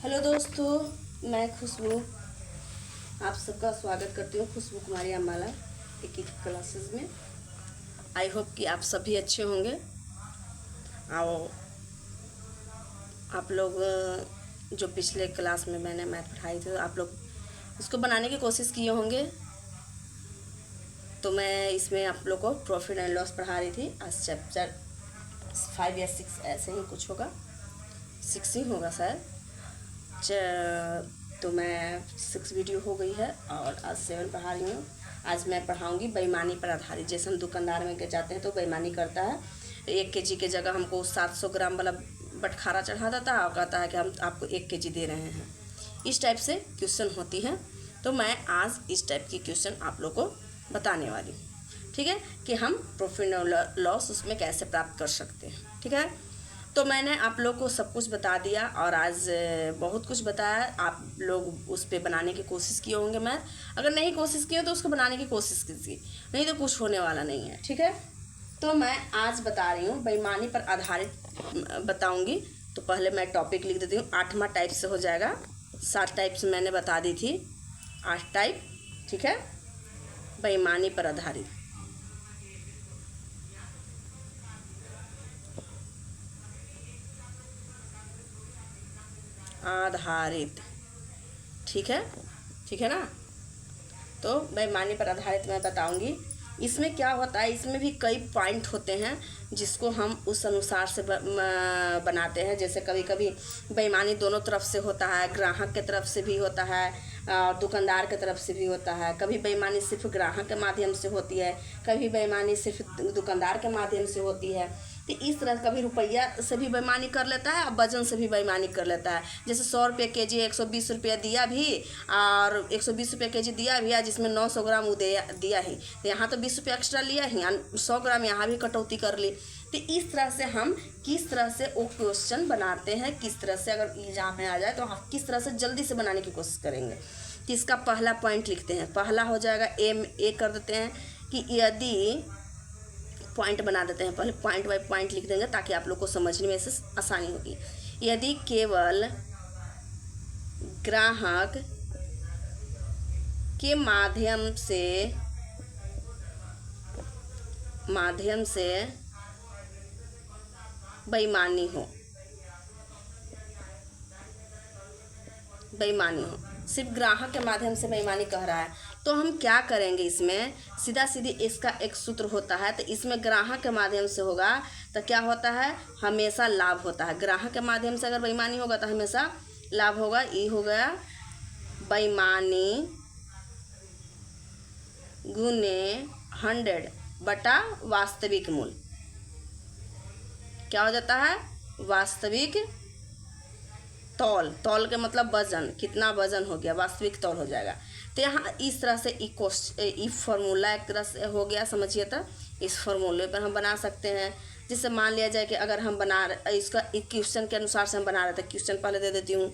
Hello दोस्तों, मैं खुशबू आप सबका स्वागत करती हूँ खुशबू कुमारी अम्बाला एक क्लासेस में। आई होप कि आप सभी अच्छे होंगे। आओ आप लोग जो पिछले क्लास में मैंने मैथ पढ़ाई थी आप लोग उसको बनाने की कोशिश किए होंगे। तो मैं इसमें आप लोग को प्रॉफिट एंड लॉस पढ़ा रही थी। आज चैप्टर 5 या 6 ऐसे ही कुछ होगा, 6 ही होगा शायद। तो मैं 6 वीडियो हो गई है और आज 7 पढ़ा रही हूँ। आज मैं पढ़ाऊँगी बेईमानी पर आधारित। जैसे हम दुकानदार में जाते हैं तो बेईमानी करता है, 1 केजी के जगह हमको 700 ग्राम वाला बटखारा चढ़ा देता है और कहता है कि हम आपको 1 केजी दे रहे हैं। इस टाइप से क्वेश्चन होती हैं। तो मैं आज इस टाइप की क्वेश्चन आप लोग को बताने वाली हूँ, ठीक है, कि हम प्रॉफिट और लॉस उसमें कैसे प्राप्त कर सकते हैं। ठीक है, तो मैंने आप लोग को सब कुछ बता दिया और आज बहुत कुछ बताया। आप लोग उस पर बनाने की कोशिश किए होंगे। मैं अगर नहीं कोशिश किए तो उसको बनाने की कोशिश कीजिए, नहीं तो कुछ होने वाला नहीं है। ठीक है, तो मैं आज बता रही हूँ बेईमानी पर आधारित बताऊँगी। तो पहले मैं टॉपिक लिख देती हूँ। 8वां टाइप से हो जाएगा। 7 टाइप से मैंने बता दी थी, 8 टाइप। ठीक है, बेईमानी पर आधारित। आधारित, ठीक है, ठीक है ना। तो बेईमानी पर आधारित मैं बताऊंगी। इसमें क्या होता है, इसमें भी कई पॉइंट होते हैं जिसको हम उस अनुसार से बनाते हैं। जैसे कभी कभी बेईमानी दोनों तरफ से होता है, ग्राहक के तरफ से भी होता है और दुकानदार के तरफ से भी होता है। कभी बेईमानी सिर्फ ग्राहक के माध्यम से होती है, कभी बेईमानी सिर्फ दुकानदार के माध्यम से होती है। तो इस तरह कभी रुपया से भी बेईमानी कर लेता है और वजन से भी बेईमानी कर लेता है। जैसे 100 रुपये के जी 120 रुपया दिया भी और 120 रुपये के जी दिया भी है, जिसमें 900 ग्राम वो दिया ही, तो यहाँ तो 20 रुपये एक्स्ट्रा लिया ही, 100 ग्राम यहाँ भी कटौती कर ली। तो इस तरह से हम किस तरह से वो क्वेश्चन बनाते हैं, किस तरह से अगर एग्जाम में आ जाए तो हम किस तरह से जल्दी से बनाने की कोशिश करेंगे। तो इसका पहला पॉइंट लिखते हैं। पहला हो जाएगा ए कर देते हैं कि यदि पॉइंट बना देते हैं। पहले पॉइंट बाय पॉइंट लिख देंगे ताकि आप लोग को समझने में से आसानी होगी। यदि केवल ग्राहक के माध्यम से बेईमानी हो, सिर्फ ग्राहक के माध्यम से बेईमानी कह रहा है, तो हम क्या करेंगे। इसमें सीधा सीधी इसका एक सूत्र होता है। तो इसमें ग्राहक के माध्यम से होगा तो क्या होता है, हमेशा लाभ होता है। ग्राहक के माध्यम से अगर बेईमानी होगा तो हमेशा लाभ होगा। ये हो गया बेईमानी गुने 100 बटा वास्तविक मूल्य। क्या हो जाता है, वास्तविक तौल। तौल के मतलब वजन, कितना वजन हो गया, वास्तविक तौल हो जाएगा। तो यहाँ इस तरह से ई फॉर्मूला एक तरह से हो गया, समझिए। तो इस फॉर्मूले पर हम बना सकते हैं। जिससे मान लिया जाए कि अगर हम इसका क्वेश्चन के अनुसार से हम बना रहे थे। क्वेश्चन पहले दे देती हूँ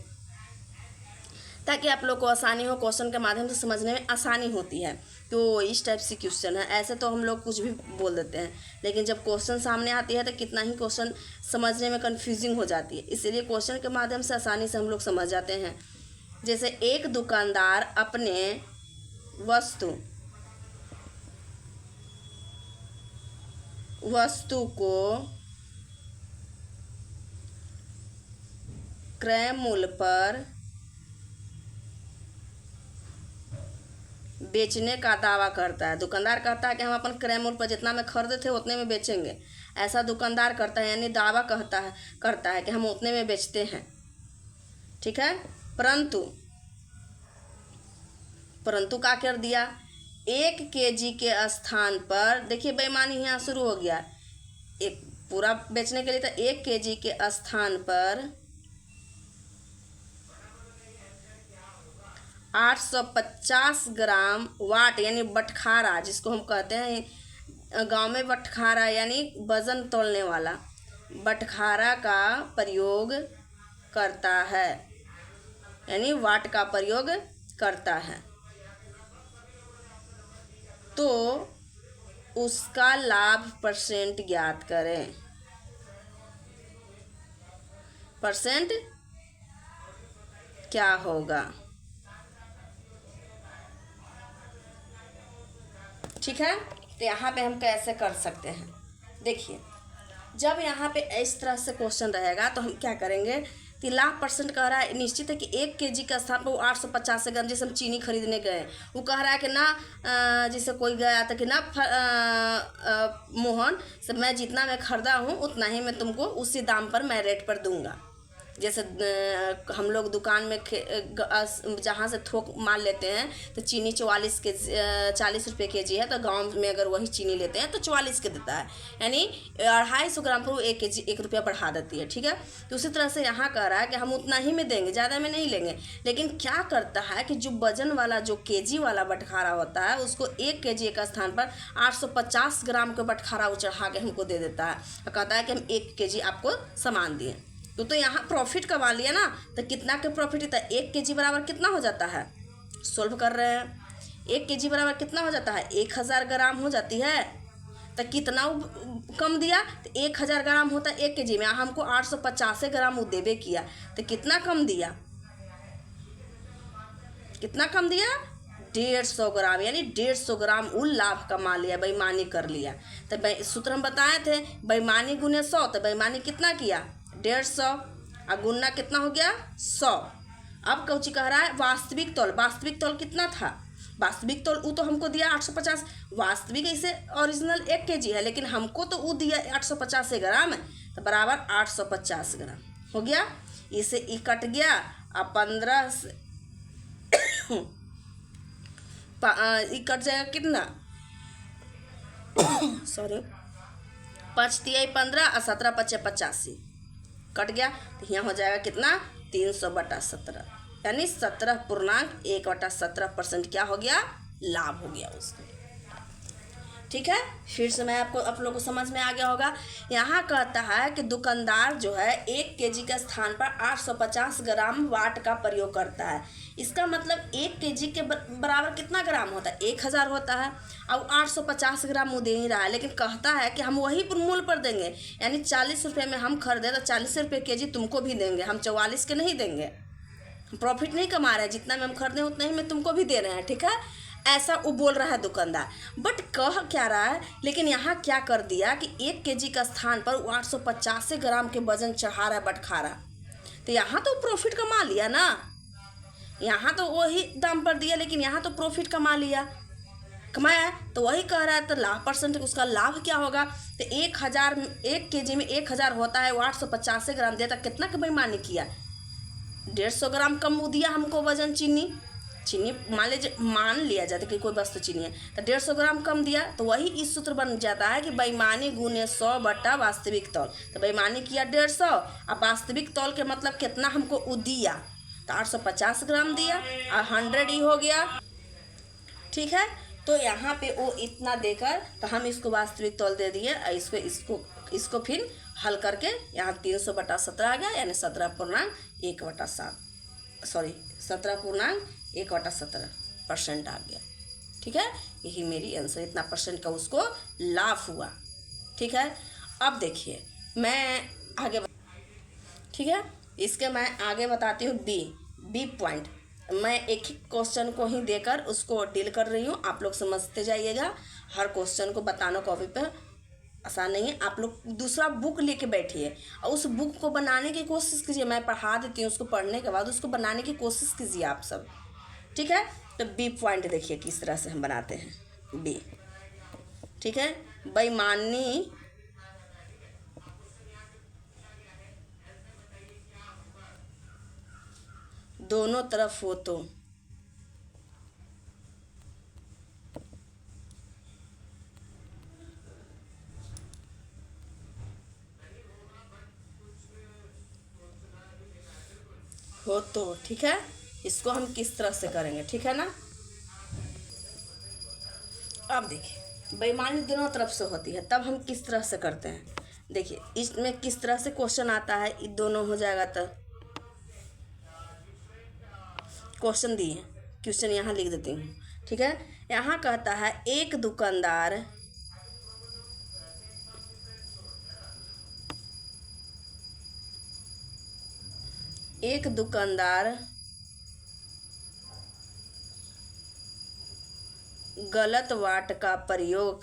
ताकि आप लोग को आसानी हो, क्वेश्चन के माध्यम से समझने में आसानी होती है। तो इस टाइप से क्वेश्चन है। ऐसे तो हम लोग कुछ भी बोल देते हैं, लेकिन जब क्वेश्चन सामने आती है तो कितना ही क्वेश्चन समझने में कन्फ्यूजिंग हो जाती है। इसलिए क्वेश्चन के माध्यम से आसानी से हम लोग समझ जाते हैं। जैसे एक दुकानदार अपने वस्तु को क्रय मूल्य पर बेचने का दावा करता है। दुकानदार कहता है कि हम अपन क्रय मूल्य पर जितना में खरीदे थे उतने में बेचेंगे, ऐसा दुकानदार करता है, यानी दावा करता है कि हम उतने में बेचते हैं। ठीक है, परंतु क्या कर दिया, 1 केजी के स्थान पर, देखिए बेईमानी यहाँ शुरू हो गया। एक पूरा बेचने के लिए तो 1 केजी के स्थान पर 850 ग्राम वाट यानी बटखारा, जिसको हम कहते हैं गांव में बटखारा यानी वजन तोलने वाला, बटखारा का प्रयोग करता है, यानी वाट का प्रयोग करता है। तो उसका लाभ परसेंट ज्ञात करें। परसेंट क्या होगा। ठीक है, तो यहाँ पे हम कैसे कर सकते हैं, देखिए जब यहाँ पे इस तरह से क्वेश्चन रहेगा तो हम क्या करेंगे, 3,00,000% कह रहा है, निश्चित है कि 1 kg का स्थान पर वो 850 ग्राम, जैसे हम चीनी खरीदने गए, वो कह रहा है कि ना जैसे कोई गया था कि ना मोहन से मैं जितना मैं खरीदा हूँ उतना ही मैं तुमको उसी दाम पर मैं रेट पर दूंगा। जैसे हम लोग दुकान में जहाँ से थोक माल लेते हैं तो चीनी 40 रुपये केजी है, तो गांव में अगर वही चीनी लेते हैं तो 44 के देता है, यानी 250 ग्राम पर वो 1 kg 1 रुपया बढ़ा देती है। ठीक है, तो उसी तरह से यहाँ कह रहा है कि हम उतना ही में देंगे, ज़्यादा में नहीं लेंगे। लेकिन क्या करता है कि जो वजन वाला जो केजी वाला बटखारा होता है उसको 1 kg का स्थान पर 850 ग्राम का बटखारा वो चढ़ा के हमको दे देता है, और कहता है कि हम 1 kg आपको सामान दिए। तो यहाँ प्रॉफिट कमा लिया ना, तो कितना के प्रॉफिट होता है, 1 kg बराबर कितना हो जाता है, सोल्व कर रहे हैं, 1 kg बराबर कितना हो जाता है, 1000 ग्राम हो जाती है। तो कितना कम दिया, तो 1000 ग्राम होता है 1 kg में, हमको 850 ग्राम वो देवे किया, तो कितना कम दिया, कितना कम दिया, 150 ग्राम, यानी 150 ग्राम वो लाभ कमा लिया, बेईमानी कर लिया। तो सूत्र हम बताए थे, बेईमानी गुने 100, तो बेईमानी कितना किया, 150, और गुना कितना हो गया, 100। अब कौची कह रहा है, वास्तविक तौल, वास्तविक तौल कितना था, वास्तविक तौल वो तो हमको दिया 850, वास्तविक ऐसे ओरिजिनल 1 kg है, लेकिन हमको तो वो दिया 850 ग्राम, तो बराबर 850 ग्राम हो गया। इसे ई कट गया, अब 15 से ई कट जाएगा कितना सॉरी, 5 तिहाई 15 और 17 पचे 85 कट गया, तो यहाँ हो जाएगा कितना, 300/17, यानी 17.1/17% क्या हो गया, लाभ हो गया उसको। ठीक है, फिर से मैं आप लोगों को समझ में आ गया होगा। यहाँ कहता है कि दुकानदार जो है 1 kg के स्थान पर 850 ग्राम वाट का प्रयोग करता है। इसका मतलब 1 kg के बराबर कितना ग्राम होता है, 1000 होता है, और 850 ग्राम वो दे ही रहा है, लेकिन कहता है कि हम वही मूल्य पर देंगे, यानी 40 रुपये में हम खरीदे तो 40 रुपये kg तुमको भी देंगे, हम 44 के नहीं देंगे, प्रॉफिट नहीं कमा रहे हैं, जितना में हम खरीदे उतना ही में तुमको भी दे रहे हैं। ठीक है, ऐसा वो बोल रहा है दुकानदार, बट कह क्या रहा है, लेकिन यहाँ क्या कर दिया कि 1 kg का स्थान पर 850 ग्राम के वजन चढ़ा रहा है बटखारा, तो यहाँ तो प्रॉफिट कमा लिया ना, यहाँ तो वही दाम पर दिया, लेकिन यहाँ तो प्रॉफिट कमा लिया, कमाया, तो वही कह रहा है, तो लाभ परसेंट उसका लाभ क्या होगा, तो 1 kg में 1000 होता है, वो 850 ग्राम देता, कितना का बेईमानी किया, 150 ग्राम कम दिया हमको वजन, चीनी मान लिया जाता है कि कोई वस्तु चीनी है, तो 150 ग्राम कम दिया, तो वही इस सूत्र बन जाता है कि बेईमानी गुने 100 बटा वास्तविक तौल। तो बेईमानी किया 150, अब वास्तविक तौल के मतलब कितना हमको वो दिया, तो 850 ग्राम दिया, और 100 ही हो गया। ठीक है, तो यहाँ पे वो इतना देकर, तो हम इसको वास्तविक तौल दे दिए, और इसको फिर हल करके यहाँ 300/17 आ गया, यानी 17.1/7 सॉरी 17.1/17% आ गया। ठीक है, यही मेरी आंसर, इतना परसेंट का उसको लाभ हुआ। ठीक है, अब देखिए मैं आगे ठीक है, इसके मैं आगे बताती हूँ बी पॉइंट। मैं एक ही क्वेश्चन को ही देकर उसको डील कर रही हूँ, आप लोग समझते जाइएगा, हर क्वेश्चन को बताना कॉपी पे आसान नहीं है। आप लोग दूसरा बुक लेके बैठिए और उस बुक को बनाने की कोशिश कीजिए, मैं पढ़ा देती हूँ, उसको पढ़ने के बाद उसको बनाने की कोशिश कीजिए आप सब। ठीक है, तो बी पॉइंट देखिए किस तरह से हम बनाते हैं बी। ठीक है, बेईमानी दोनों तरफ हो तो ठीक है, इसको हम किस तरह से करेंगे, ठीक है ना। अब देखिए बेईमानी दोनों तरफ से होती है, तब हम किस तरह से करते हैं, देखिए इसमें किस तरह से क्वेश्चन आता है, ये दोनों हो जाएगा, तो क्वेश्चन दिए, क्वेश्चन यहाँ लिख देती हूँ। ठीक है, यहाँ कहता है एक दुकानदार गलत वाट का प्रयोग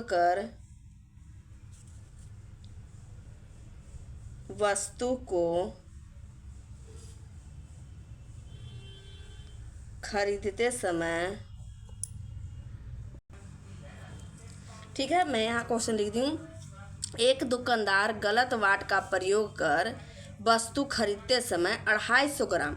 कर वस्तु को खरीदते समय, ठीक है, मैं यहाँ क्वेश्चन लिख दी हूँ। एक दुकानदार गलत वाट का प्रयोग कर वस्तु खरीदते समय 250 ग्राम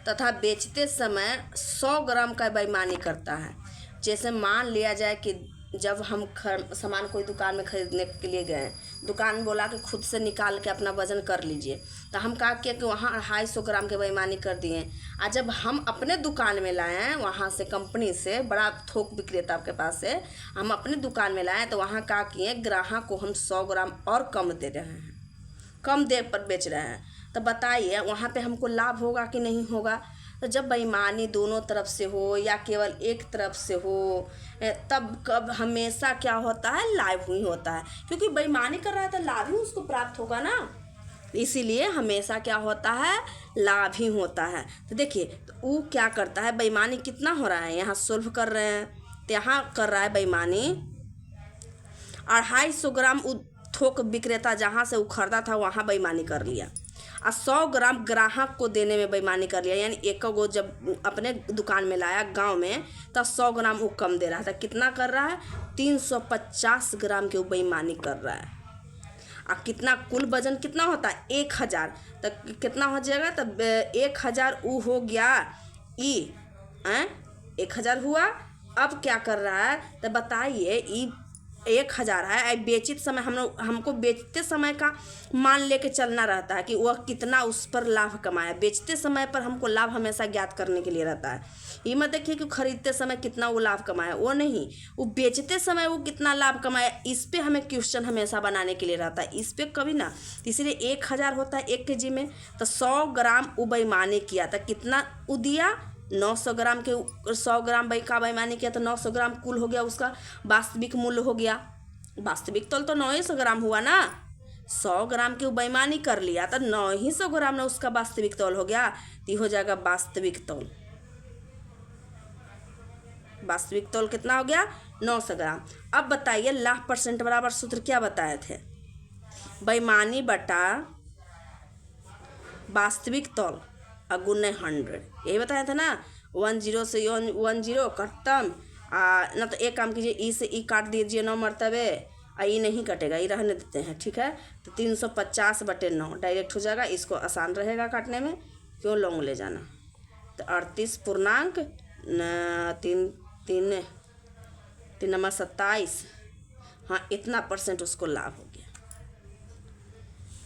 तथा बेचते समय 100 ग्राम का बेईमानी करता है। जैसे मान लिया जाए कि जब हम सामान कोई दुकान में खरीदने के लिए गए, दुकान बोला कि खुद से निकाल के अपना वजन कर लीजिए, तो हम क्या किया कि वहाँ 250 ग्राम के बेईमानी कर दिए। और जब हम अपने दुकान में लाए हैं, वहाँ से कंपनी से, बड़ा थोक विक्रेता के पास से हम अपने दुकान में लाए, तो वहाँ क्या किए, ग्राहक को हम 100 ग्राम और कम दे रहे हैं, कम दर पर बेच रहे हैं। तो बताइए वहाँ पे हमको लाभ होगा कि नहीं होगा? तो जब बेईमानी दोनों तरफ से हो या केवल एक तरफ से हो, तब कब हमेशा क्या होता है, लाभ ही होता है, क्योंकि बेईमानी कर रहा है तो लाभ ही उसको प्राप्त होगा ना। इसीलिए हमेशा क्या होता है, लाभ ही होता है। तो देखिए, तो वो क्या करता है, बेईमानी कितना हो रहा है, यहाँ सोल्व कर रहे हैं, तो यहाँ कर रहा है बेईमानी 250 ग्राम थोक विक्रेता जहाँ से वो खरीदा था वहाँ बेईमानी कर लिया, और 100 ग्राम ग्राहक को देने में बेईमानी कर लिया। यानी एक गो जब अपने दुकान में लाया गांव में, तब 100 ग्राम वो कम दे रहा था। कितना कर रहा है, 350 ग्राम के वो बेईमानी कर रहा है। और कितना कुल वजन कितना होता है, 1000, तो कितना हो जाएगा, तब 1000 वो हो गया ई 1000 हुआ। अब क्या कर रहा है, तो बताइए, ई 1000 है, बेचित समय हमको बेचते समय का मान लेके चलना रहता है कि वह कितना उस पर लाभ कमाया। बेचते समय पर हमको लाभ हमेशा ज्ञात करने के लिए रहता है। ये मत देखिए कि खरीदते समय कितना वो लाभ कमाया, वो नहीं, वो बेचते समय वो कितना लाभ कमाया, इस पे हमें क्वेश्चन हमेशा बनाने के लिए रहता है, इस पे कभी ना। इसलिए 1000 होता है 1 केजी में, तो 100 ग्राम वो बेईमानी किया था, कितना वो दिया, 900 ग्राम के 100 ग्राम का बेईमानी किया, तो 900 ग्राम कुल हो गया, उसका वास्तविक मूल्य हो गया। वास्तविक तौल तो 900 ग्राम हुआ ना, 100 ग्राम की बेईमानी कर लिया तो 900 ग्राम ना उसका वास्तविक तौल हो गया, तो हो जाएगा वास्तविक तौल। वास्तविक तौल कितना हो गया, 900 ग्राम। अब बताइए लाभ परसेंट बराबर सूत्र क्या बताए थे, बेईमानी बटा वास्तविक तौल अगुने 100, यही बताया था ना। 10 से 10 कटतम, ना तो एक काम कीजिए, ई से ई काट दीजिए 9 मरतबे, ई नहीं कटेगा, ई रहने देते हैं, ठीक है। तो 350/9 डायरेक्ट हो जाएगा, इसको आसान रहेगा काटने में, क्यों लॉन्ग ले जाना। तो 38 पूर्णांक 3 नंबर 27, हाँ इतना % उसको लाभ हो गया।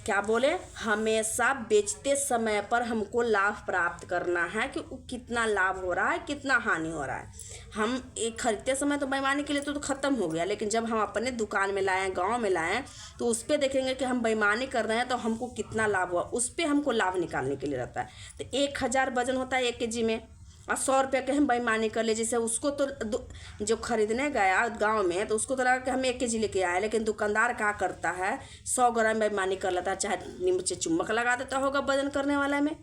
क्या बोले, हमेशा बेचते समय पर हमको लाभ प्राप्त करना है कि कितना लाभ हो रहा है, कितना हानि हो रहा है। हम एक खरीदते समय तो बेईमानी के लिए तो ख़त्म हो गया, लेकिन जब हम अपने दुकान में लाएँ, गांव में लाएँ, तो उस पर देखेंगे कि हम बेईमानी कर रहे हैं तो हमको कितना लाभ हुआ, उस पर हमको लाभ निकालने के लिए रहता है। तो 1000 वजन होता है 1 केजी में, और 100 रुपये के हम बेईमानी कर ले। जैसे उसको तो जो खरीदने गया गांव में, तो उसको तो लगा कि हम 1 केजी लेके आए, लेकिन दुकानदार क्या करता है, 100 ग्राम बेईमानी कर लेता है, चाहे नीचे चुम्बक लगा देता होगा वजन करने वाला में,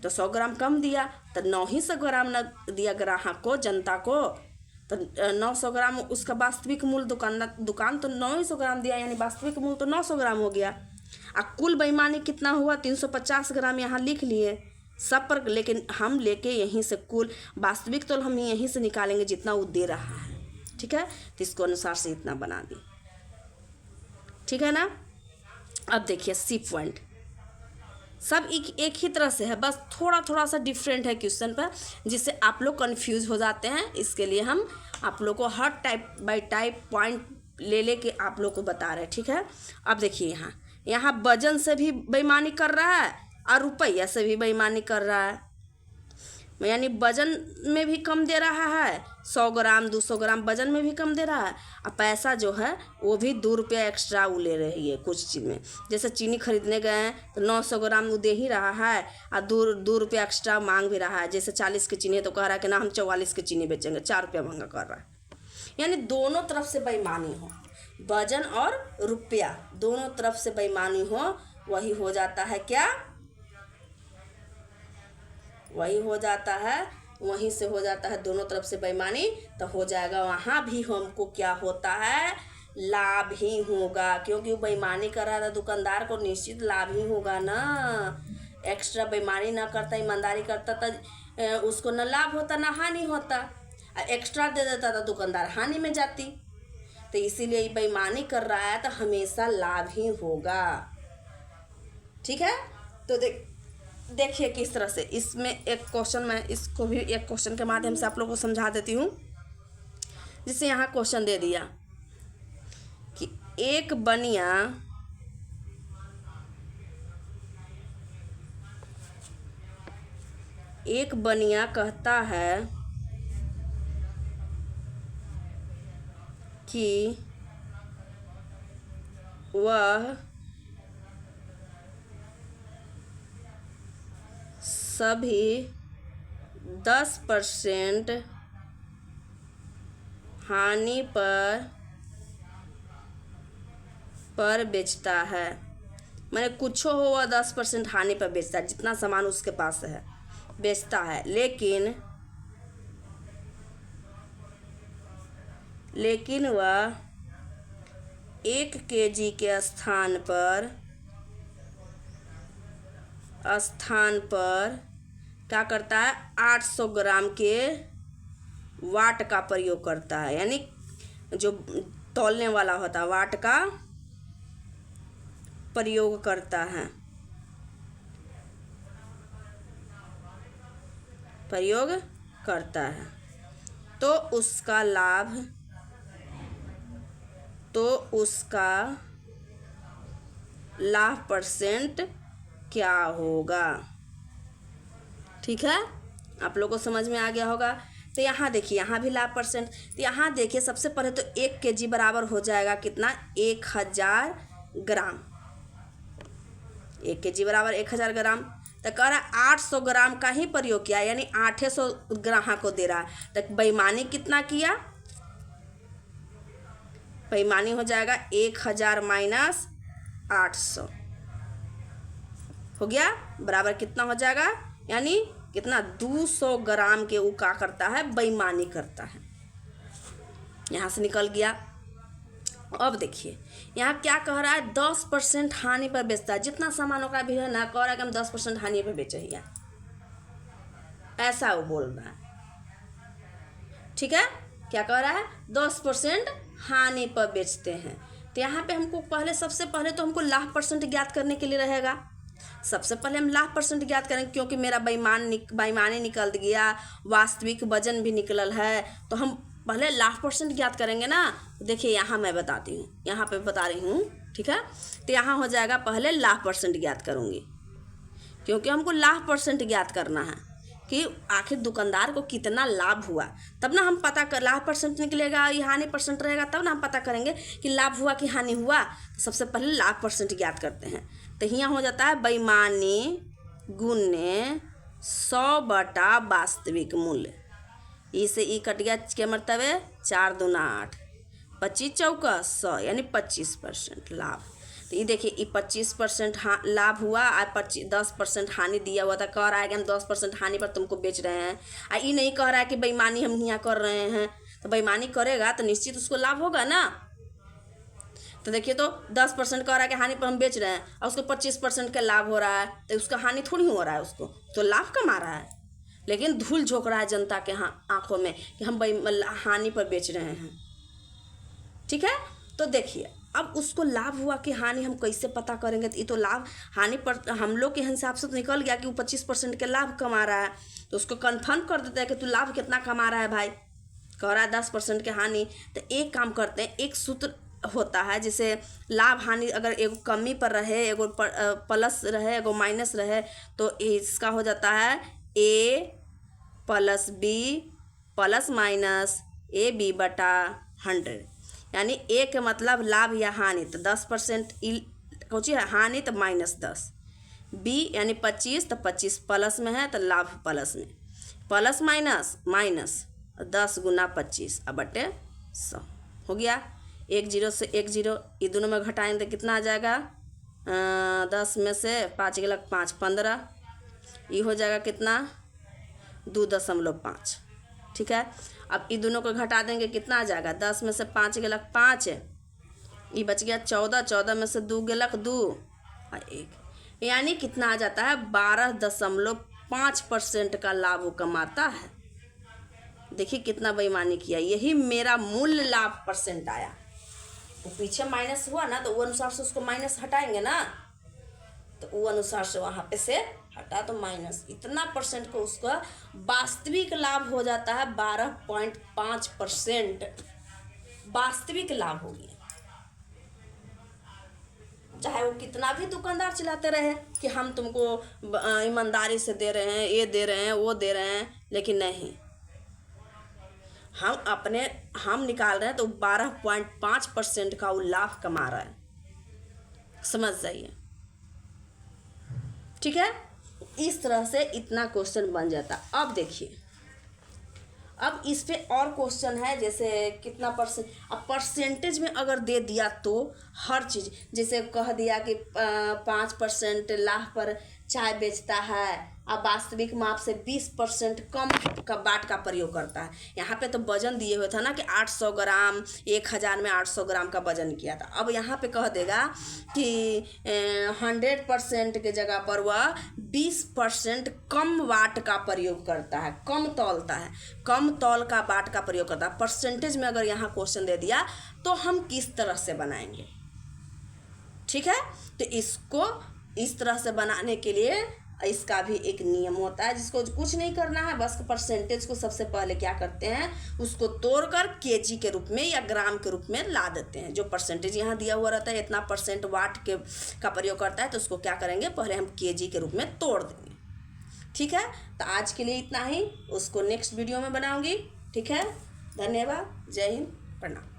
तो 100 ग्राम कम दिया, तो 900 ग्राम न दिया ग्राहक को, जनता को, तो 900 ग्राम उसका वास्तविक मूल्य दुकान तो 900 ग्राम दिया, यानी वास्तविक मूल्य तो 900 ग्राम हो गया। और कुल बेईमानी कितना हुआ, 350 ग्राम यहाँ लिख लिए सब पर, लेकिन हम लेके यहीं से कुल वास्तविक तो हम यहीं से निकालेंगे जितना वो दे रहा है, ठीक है। तो इसको अनुसार से इतना बना दी, ठीक है ना। अब देखिए सी पॉइंट सब एक ही तरह से है, बस थोड़ा सा डिफरेंट है क्वेश्चन पर, जिससे आप लोग कंफ्यूज हो जाते हैं। इसके लिए हम आप लोग को हर टाइप बाय टाइप पॉइंट ले के आप लोग को बता रहे हैं, ठीक है। अब देखिए यहाँ वजन से भी बेईमानी कर रहा है और रुपया से भी बेईमानी कर रहा है, यानी वजन में भी कम दे रहा है, 100 ग्राम 200 ग्राम वजन में भी कम दे रहा है, और पैसा जो है वो भी 2 रुपया एक्स्ट्रा वो ले रही है कुछ चीज़ में। जैसे चीनी खरीदने गए हैं तो 900 ग्राम वो दे ही रहा है, और 2 रुपया एक्स्ट्रा मांग भी रहा है। जैसे 40 की चीनी है तो कह रहा है कि ना हम 44 की चीनी बेचेंगे, 4 रुपया महंगा कर रहा है। यानी दोनों तरफ से बेईमानी हो, वजन और रुपया दोनों तरफ से बेईमानी हो, वही हो जाता है क्या, वही हो जाता है, वहीं से हो जाता है दोनों तरफ से बेईमानी, तो हो जाएगा वहाँ भी हमको क्या होता है, लाभ ही होगा, क्योंकि वो बेईमानी कर रहा था दुकानदार को निश्चित लाभ ही होगा ना। एक्स्ट्रा बेईमानी ना करता, ईमानदारी करता तो उसको न लाभ होता ना हानि होता, एक्स्ट्रा दे देता था दुकानदार हानि में जाती। तो इसीलिए बेईमानी कर रहा है तो हमेशा लाभ ही होगा। ठीक है, तो देखिए किस तरह से इसमें एक क्वेश्चन, मैं इसको भी एक क्वेश्चन के माध्यम से आप लोगों को समझा देती हूँ। जिससे यहाँ क्वेश्चन दे दिया कि एक बनिया कहता है कि वह सभी 10% हानि पर बेचता है। मैंने कुछ हो वह 10% हानि पर बेचता है, जितना सामान उसके पास है बेचता है, लेकिन वह 1 kg के स्थान पर क्या करता है, 800 ग्राम के वाट का प्रयोग करता है। यानी जो तौलने वाला होता है वाट का प्रयोग करता है, तो उसका लाभ परसेंट क्या होगा। ठीक है, आप लोगों को समझ में आ गया होगा। तो यहाँ देखिए, यहाँ भी लाभ परसेंट, तो यहाँ देखिए सबसे पहले तो 1 kg बराबर हो जाएगा कितना, 1000 ग्राम। 1 kg बराबर 1000 ग्राम। तो कह रहा है 800 ग्राम का ही प्रयोग किया, यानी 800 ग्राहक को दे रहा है। तो बेईमानी कितना किया, बेईमानी हो जाएगा 1000 माइनस 800 हो गया, बराबर कितना हो जाएगा, यानी कितना, 200 ग्राम के वो क्या करता है, बेईमानी करता है। यहाँ से निकल गया। अब देखिए यहाँ क्या कह रहा है, 10% हानि पर बेचता है। जितना सामानों का भी है ना, कह रहा है कि हम 10% हानि पर बेचे ही, ऐसा वो बोल रहा है। ठीक है, क्या कह रहा है, 10% हानि पर बेचते हैं। तो यहाँ पे हमको सबसे पहले तो हमको लाभ परसेंट ज्ञात करने के लिए रहेगा। सबसे पहले हम लाभ परसेंट ज्ञात करेंगे, क्योंकि मेरा बेईमानी निकल गया, वास्तविक वजन भी निकलल है, तो हम पहले लाभ परसेंट ज्ञात करेंगे ना। देखिए यहाँ मैं बताती हूँ, यहाँ पे बता रही हूँ। ठीक है, तो यहाँ हो जाएगा पहले लाभ परसेंट ज्ञात करूँगी, क्योंकि हमको लाभ परसेंट ज्ञात करना है कि आखिर दुकानदार को कितना लाभ हुआ, तब ना हम पता कर, लाभ परसेंट निकलेगा, ये हानि परसेंट रहेगा, तब ना हम पता करेंगे कि लाभ हुआ कि हानि हुआ। तो सबसे पहले लाभ परसेंट ज्ञात करते हैं। तो यहाँ हो जाता है बेईमानी गुने 100 बटा वास्तविक मूल्य। इसे ई कट गया, क्या मतलब है, 4 दूना 8, 25 चौका 100, यानी 25% लाभ। तो ये देखिए, ये 25% लाभ हुआ और 10% हानि दिया हुआ था। कह रहा है कि हम 10% हानि पर तुमको बेच रहे हैं, और ये नहीं कह रहा है कि बेईमानी हम यहाँ कर रहे हैं। तो बेईमानी करेगा तो निश्चित उसको लाभ होगा ना। तो देखिए, तो 10% कह रहा है कि हानि पर हम बेच रहे हैं, और उसको 25% का लाभ हो रहा है, तो उसका हानि थोड़ी हो रहा है, उसको तो लाभ कमा रहा है। लेकिन धूल झोंक रहा है जनता के आंखों में कि हम हानि पर बेच रहे हैं। ठीक है, तो देखिए अब उसको लाभ हुआ कि हानि हम कैसे पता करेंगे। तो ये तो लाभ हानि पर हम लोग के हिसाब से तो निकल गया कि वो 25% के लाभ कमा रहा है, तो उसको कन्फर्म कर देता है कि तू लाभ कितना कमा रहा है भाई। कह रहा है 10% के हानि। तो एक काम करते हैं, एक सूत्र होता है जिसे लाभ हानि अगर एगो कमी पर रहे, एगो प्लस रहे, एगो माइनस रहे, तो इसका हो जाता है A + B plus minus AB बटा 100। यानी A के मतलब लाभ या हानि, तो 10% कुछ है हानि, तो -10। B यानी 25, तो 25 प्लस में है, तो लाभ प्लस में, प्लस माइनस 10 गुना 25 अब बटे 100 हो गया। 1 0 से 1 0, ये दोनों में घटाएंगे तो कितना आ जाएगा, 10 में से 5 गेलक 5, 15, ये हो जाएगा कितना, 2.5। ठीक है, अब इन दोनों को घटा देंगे, कितना आ जाएगा? 10 में से 5 गेलक 5, ये बच गया 14, 14 में से 2 गेलक 2 और 1, यानी कितना आ जाता है? 12.5% का लाभ वो कमाता है। देखिए कितना बेईमानी किया, यही मेरा मूल लाभ परसेंट आया। तो पीछे माइनस हुआ ना, तो वो अनुसार से उसको माइनस हटाएंगे ना, तो वो अनुसार से वहाँ पे से हटा, तो माइनस इतना परसेंट को उसका वास्तविक लाभ हो जाता है 12.5% वास्तविक लाभ हो गया। चाहे वो कितना भी दुकानदार चलाते रहे कि हम तुमको ईमानदारी से दे रहे हैं, ये दे रहे हैं, वो दे रहे हैं, लेकिन नहीं, हम निकाल रहे हैं तो 12.5% का वो लाभ कमा रहा है। समझ जाइए, ठीक है। इस तरह से इतना क्वेश्चन बन जाता। अब देखिए, अब इस पे और क्वेश्चन है, जैसे कितना परसेंट, अब परसेंटेज में अगर दे दिया तो हर चीज़, जैसे कह दिया कि 5% लाभ पर चाय बेचता है, अब वास्तविक माप से 20% कम का बाट का प्रयोग करता है। यहाँ पे तो वजन दिए हुए था ना कि 800 ग्राम, 1000 में 800 ग्राम का वजन किया था। अब यहाँ पे कह देगा कि 100% के जगह पर वह 20% कम वाट का प्रयोग करता है, कम तौलता है, कम तौल का बाट का प्रयोग करता है। परसेंटेज में अगर यहाँ क्वेश्चन दे दिया तो हम किस तरह से बनाएंगे? ठीक है, तो इसको इस तरह से बनाने के लिए इसका भी एक नियम होता है, जिसको कुछ नहीं करना है, बस परसेंटेज को सबसे पहले क्या करते हैं, उसको तोड़कर केजी के रूप में या ग्राम के रूप में ला देते हैं। जो परसेंटेज यहाँ दिया हुआ रहता है, इतना परसेंट वाट के का प्रयोग करता है, तो उसको क्या करेंगे, पहले हम केजी के रूप में तोड़ देंगे। ठीक है, तो आज के लिए इतना ही, उसको नेक्स्ट वीडियो में बनाऊंगी। ठीक है, धन्यवाद, जय हिंद, प्रणाम।